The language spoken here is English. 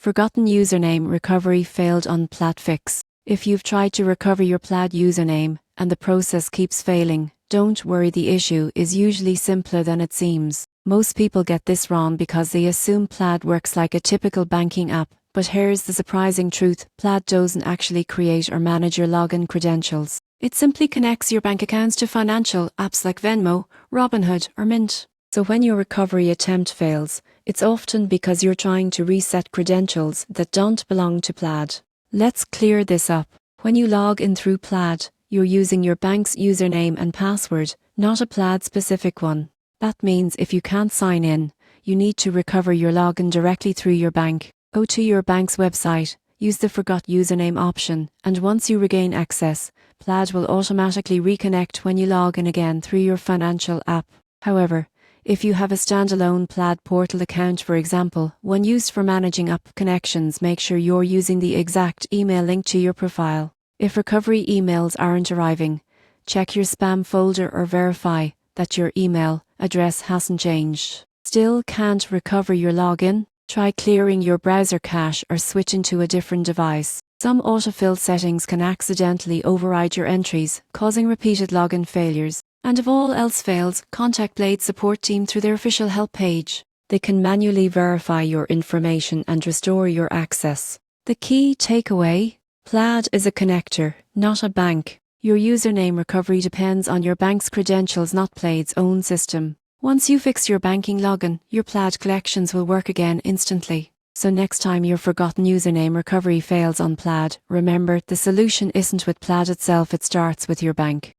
Forgotten username recovery failed on Plaid Fix. If you've tried to recover your Plaid username and the process keeps failing, don't worry, the issue is usually simpler than it seems. Most people get this wrong because they assume Plaid works like a typical banking app, but here's the surprising truth: Plaid doesn't actually create or manage your login credentials. It simply connects your bank accounts to financial apps like Venmo, Robinhood, or Mint. So when your recovery attempt fails, it's often because you're trying to reset credentials that don't belong to Plaid. Let's clear this up. When you log in through Plaid, you're using your bank's username and password, not a Plaid-specific one. That means if you can't sign in, you need to recover your login directly through your bank. Go to your bank's website, use the Forgot Username option, and once you regain access, Plaid will automatically reconnect when you log in again through your financial app. However, if you have a standalone Plaid portal account, for example, one used for managing app connections, make sure you're using the exact email linked to your profile. If recovery emails aren't arriving, check your spam folder or verify that your email address hasn't changed. Still can't recover your login? Try clearing your browser cache or switching to a different device. Some autofill settings can accidentally override your entries, causing repeated login failures. And if all else fails, contact Plaid support team through their official help page. They can manually verify your information and restore your access. The key takeaway: Plaid is a connector, not a bank. Your username recovery depends on your bank's credentials, not Plaid's own system. Once you fix your banking login, your Plaid collections will work again instantly. So next time your forgotten username recovery fails on Plaid, remember, the solution isn't with Plaid itself, it starts with your bank.